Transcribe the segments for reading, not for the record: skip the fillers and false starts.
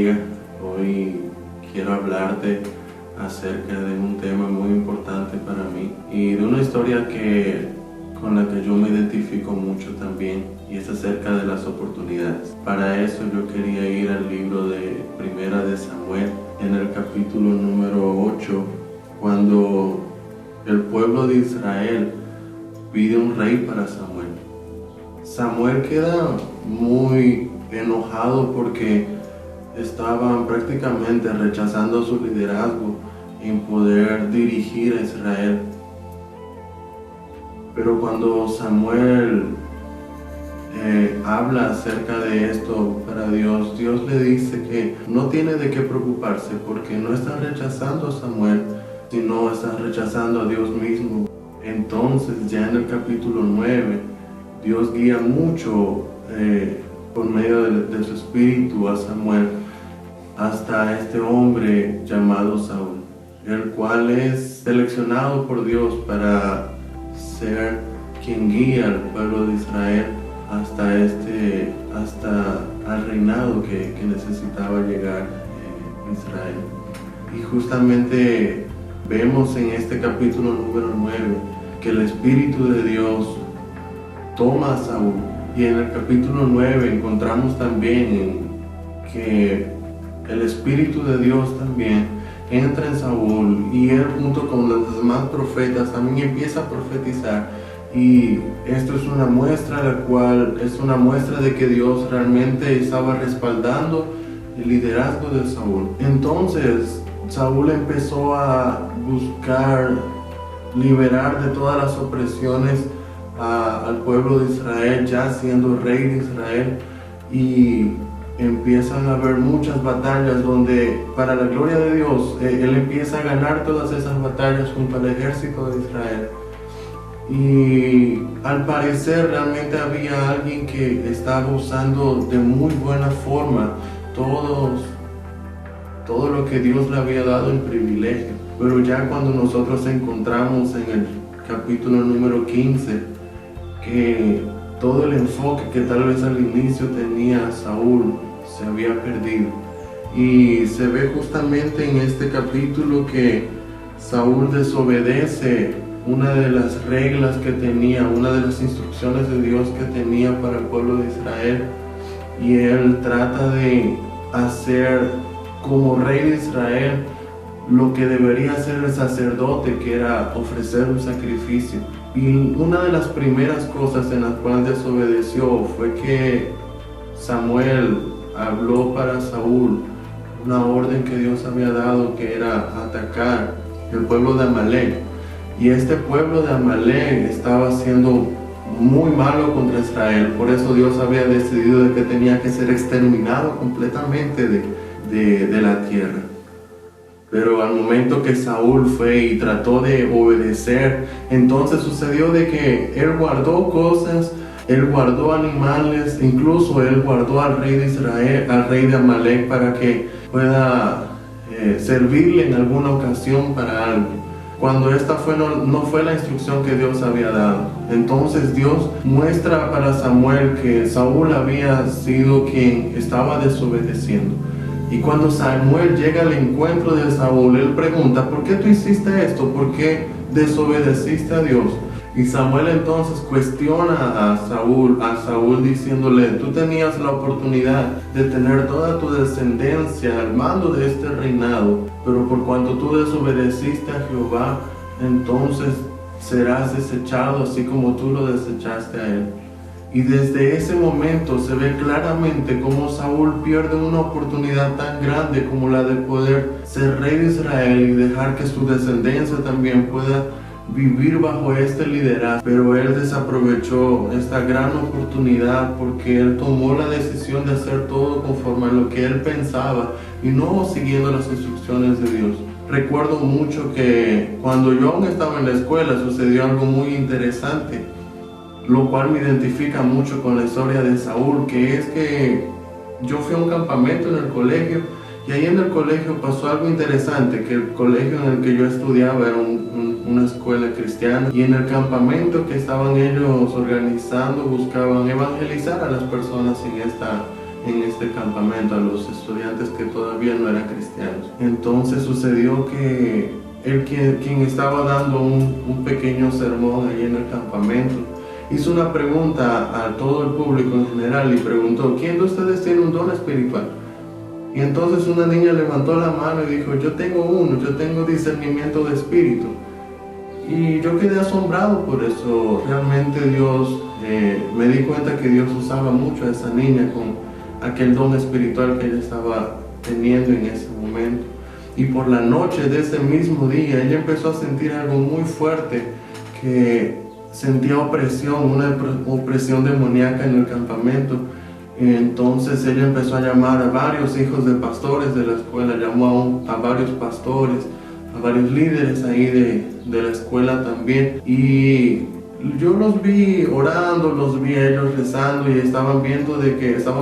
bendiga. Hoy quiero hablarte acerca de un tema muy importante para mí y de una historia con la que yo me identifico mucho también, y es acerca de las oportunidades. Para eso yo quería ir al libro de Primera de Samuel, en el capítulo número 8, cuando el pueblo de Israel pide un rey para Samuel. Samuel queda muy enojado porque estaban prácticamente rechazando su liderazgo en poder dirigir a Israel. Pero cuando Samuel habla acerca de esto para Dios, Dios le dice que no tiene de qué preocuparse, porque no están rechazando a Samuel, sino están rechazando a Dios mismo. Entonces, ya en el capítulo 9, Dios guía mucho por medio de su espíritu a Samuel hasta este hombre llamado Saúl, el cual es seleccionado por Dios para ser quien guía al pueblo de Israel hasta al reinado que necesitaba llegar Israel. Y justamente vemos en este capítulo número 9 que el Espíritu de Dios toma a Saúl, y en el capítulo 9 encontramos también que el Espíritu de Dios también entra en Saúl, y él junto con los demás profetas también empieza a profetizar. Y esto es una muestra, la cual es una muestra de que Dios realmente estaba respaldando el liderazgo de Saúl. Entonces Saúl empezó a buscar liberar de todas las opresiones al pueblo de Israel, ya siendo rey de Israel, y empiezan a haber muchas batallas donde, para la gloria de Dios, él empieza a ganar todas esas batallas junto al ejército de Israel. Y al parecer realmente había alguien que estaba usando de muy buena forma todo lo que Dios le había dado en privilegio. Pero ya cuando nosotros encontramos en el capítulo número 15 que todo el enfoque que tal vez al inicio tenía Saúl se había perdido, y se ve justamente en este capítulo que Saúl desobedece una de las reglas que tenía, una de las instrucciones de Dios que tenía para el pueblo de Israel, y él trata de hacer como rey de Israel lo que debería hacer el sacerdote, que era ofrecer un sacrificio. Y una de las primeras cosas en las cuales desobedeció fue que Samuel habló para Saúl una orden que Dios había dado, que era atacar el pueblo de Amalek. Y este pueblo de Amalek estaba siendo muy malo contra Israel, por eso Dios había decidido de que tenía que ser exterminado completamente de la tierra. Pero al momento que Saúl fue y trató de obedecer, entonces sucedió de que él guardó cosas, él guardó animales, incluso él guardó al rey de Israel, al rey de Amalek, para que pueda servirle en alguna ocasión para algo, cuando esta no fue la instrucción que Dios había dado. Entonces Dios muestra para Samuel que Saúl había sido quien estaba desobedeciendo. Y cuando Samuel llega al encuentro de Saúl, él pregunta: ¿por qué tú hiciste esto? ¿Por qué desobedeciste a Dios? Y Samuel entonces cuestiona a Saúl diciéndole: tú tenías la oportunidad de tener toda tu descendencia al mando de este reinado, pero por cuanto tú desobedeciste a Jehová, entonces serás desechado así como tú lo desechaste a él. Y desde ese momento se ve claramente cómo Saúl pierde una oportunidad tan grande como la de poder ser rey de Israel y dejar que su descendencia también pueda vivir bajo este liderazgo. Pero él desaprovechó esta gran oportunidad porque él tomó la decisión de hacer todo conforme a lo que él pensaba y no siguiendo las instrucciones de Dios. Recuerdo mucho que cuando yo aún estaba en la escuela sucedió algo muy interesante, lo cual me identifica mucho con la historia de Saúl, que es que yo fui a un campamento en el colegio, y ahí en el colegio pasó algo interesante, que el colegio en el que yo estudiaba era una escuela cristiana, y en el campamento que estaban ellos organizando buscaban evangelizar a las personas en este campamento a los estudiantes que todavía no eran cristianos. Entonces sucedió que quien estaba dando un pequeño sermón ahí en el campamento hizo una pregunta a todo el público en general y preguntó: ¿quién de ustedes tiene un don espiritual? Y entonces una niña levantó la mano y dijo: yo tengo discernimiento de espíritu. Y yo quedé asombrado por eso. Realmente Dios, me di cuenta que Dios usaba mucho a esa niña con aquel don espiritual que ella estaba teniendo en ese momento. Y por la noche de ese mismo día ella empezó a sentir algo muy fuerte, que sentía opresión, una opresión demoníaca en el campamento. Entonces ella empezó a llamar a varios hijos de pastores de la escuela, llamó a varios pastores, a varios líderes ahí de la escuela también, y yo los vi orando, los vi a ellos rezando y estaban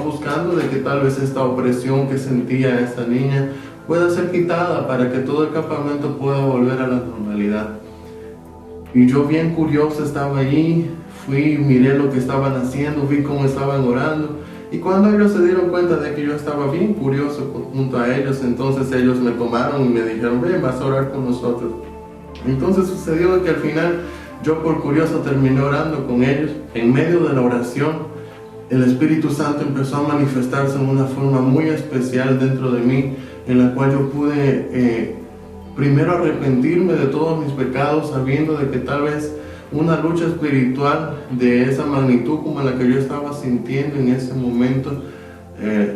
buscando de que tal vez esta opresión que sentía esta niña pueda ser quitada para que todo el campamento pueda volver a la normalidad. Y yo, bien curioso, estaba allí, miré lo que estaban haciendo, vi cómo estaban orando. Y cuando ellos se dieron cuenta de que yo estaba bien curioso junto a ellos, entonces ellos me tomaron y me dijeron: ven, vas a orar con nosotros. Entonces sucedió que al final yo, por curioso, terminé orando con ellos. En medio de la oración, el Espíritu Santo empezó a manifestarse en una forma muy especial dentro de mí, en la cual yo pude primero arrepentirme de todos mis pecados, sabiendo de que tal vez una lucha espiritual de esa magnitud como la que yo estaba sintiendo en ese momento,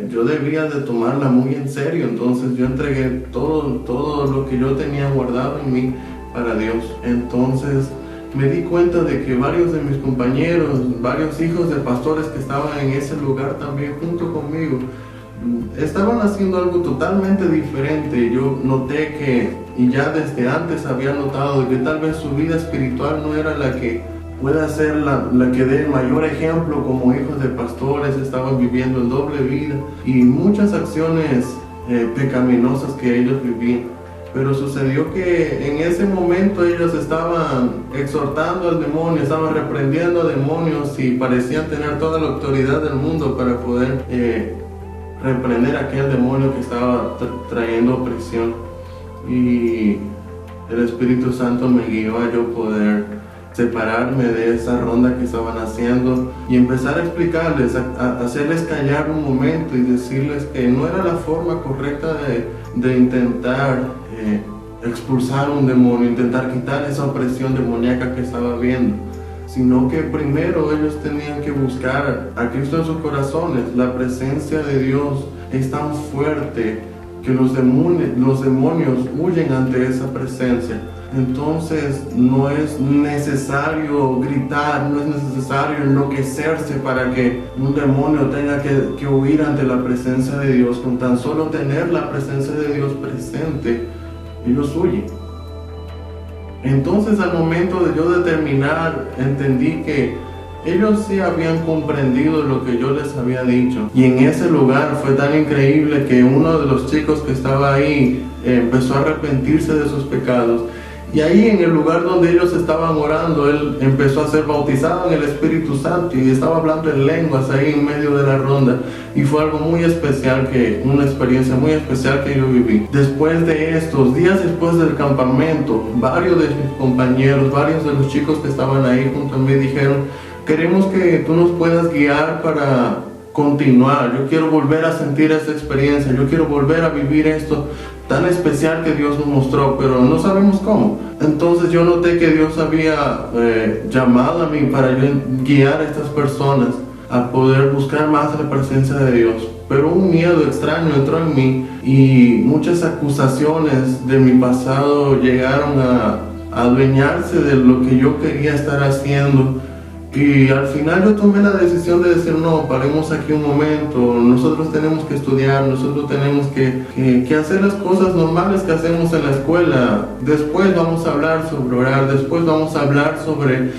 yo debía de tomarla muy en serio. Entonces yo entregué todo lo que yo tenía guardado en mí para Dios. Entonces me di cuenta de que varios de mis compañeros, varios hijos de pastores que estaban en ese lugar también junto conmigo, estaban haciendo algo totalmente diferente. Yo noté que, y ya desde antes había notado, de que tal vez su vida espiritual no era la que pueda ser la que dé el mayor ejemplo. Como hijos de pastores estaban viviendo en doble vida y muchas acciones pecaminosas que ellos vivían. Pero sucedió que en ese momento ellos estaban exhortando al demonio, estaban reprendiendo a demonios y parecían tener toda la autoridad del mundo para poder reprender a aquel demonio que estaba trayendo opresión. Y el Espíritu Santo me guió a yo poder separarme de esa ronda que estaban haciendo y empezar a explicarles, a hacerles callar un momento y decirles que no era la forma correcta de intentar expulsar un demonio, intentar quitar esa opresión demoníaca que estaba viendo, sino que primero ellos tenían que buscar a Cristo en sus corazones. La presencia de Dios es tan fuerte que los demonios huyen ante esa presencia. Entonces no es necesario gritar, no es necesario enloquecerse para que un demonio tenga que huir ante la presencia de Dios. Con tan solo tener la presencia de Dios presente, ellos huyen. Entonces, al momento de yo determinar, entendí que ellos sí habían comprendido lo que yo les había dicho. Y en ese lugar fue tan increíble que uno de los chicos que estaba ahí empezó a arrepentirse de sus pecados. Y ahí, en el lugar donde ellos estaban orando, él empezó a ser bautizado en el Espíritu Santo y estaba hablando en lenguas ahí en medio de la ronda. Y fue algo muy especial, una experiencia muy especial que yo viví. Después de estos días, después del campamento, varios de mis compañeros, varios de los chicos que estaban ahí junto a mí dijeron: queremos que tú nos puedas guiar para continuar. Yo quiero volver a sentir esta experiencia, yo quiero volver a vivir esto tan especial que Dios nos mostró, pero no sabemos cómo. Entonces yo noté que Dios había llamado a mí para yo guiar a estas personas a poder buscar más la presencia de Dios. Pero un miedo extraño entró en mí y muchas acusaciones de mi pasado llegaron a adueñarse de lo que yo quería estar haciendo. Y al final yo tomé la decisión de decir: no, paremos aquí un momento, nosotros tenemos que estudiar, nosotros tenemos que hacer las cosas normales que hacemos en la escuela. Después vamos a hablar sobre orar, después vamos a hablar sobre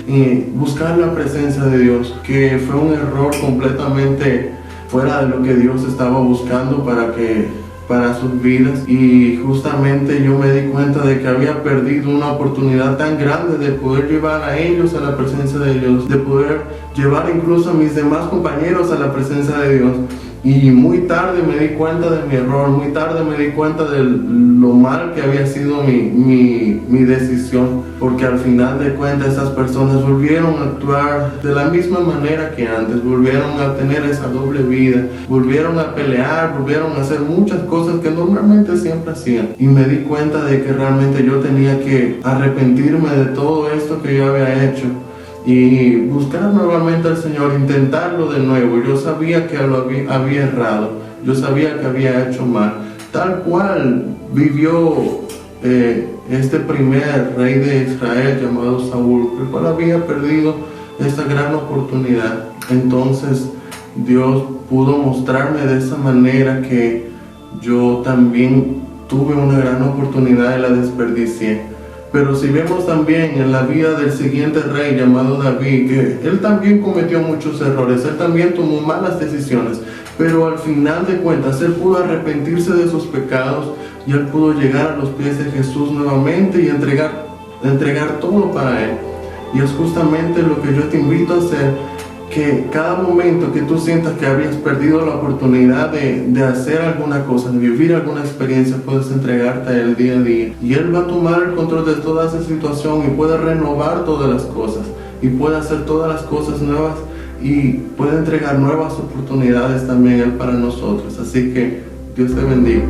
buscar la presencia de Dios, que fue un error completamente fuera de lo que Dios estaba buscando para sus vidas. Y justamente yo me di cuenta de que había perdido una oportunidad tan grande de poder llevar a ellos a la presencia de Dios, de poder llevar incluso a mis demás compañeros a la presencia de Dios. Y muy tarde me di cuenta de mi error, muy tarde me di cuenta de lo mal que había sido mi decisión, porque al final de cuentas esas personas volvieron a actuar de la misma manera que antes, volvieron a tener esa doble vida, volvieron a pelear, volvieron a hacer muchas cosas que normalmente siempre hacían. Y me di cuenta de que realmente yo tenía que arrepentirme de todo esto que yo había hecho y buscar nuevamente al Señor, intentarlo de nuevo. Yo sabía que había errado, yo sabía que había hecho mal, tal cual vivió este primer rey de Israel llamado Saúl, el cual había perdido esta gran oportunidad. Entonces Dios pudo mostrarme de esa manera que yo también tuve una gran oportunidad y la desperdicié. Pero si vemos también en la vida del siguiente rey llamado David, que él también cometió muchos errores, él también tomó malas decisiones, pero al final de cuentas él pudo arrepentirse de sus pecados y él pudo llegar a los pies de Jesús nuevamente y entregar todo para él. Y es justamente lo que yo te invito a hacer, que cada momento que tú sientas que habías perdido la oportunidad de hacer alguna cosa, de vivir alguna experiencia, puedes entregarte a Él día a día. Y Él va a tomar el control de toda esa situación y puede renovar todas las cosas. Y puede hacer todas las cosas nuevas y puede entregar nuevas oportunidades también Él para nosotros. Así que Dios te bendiga.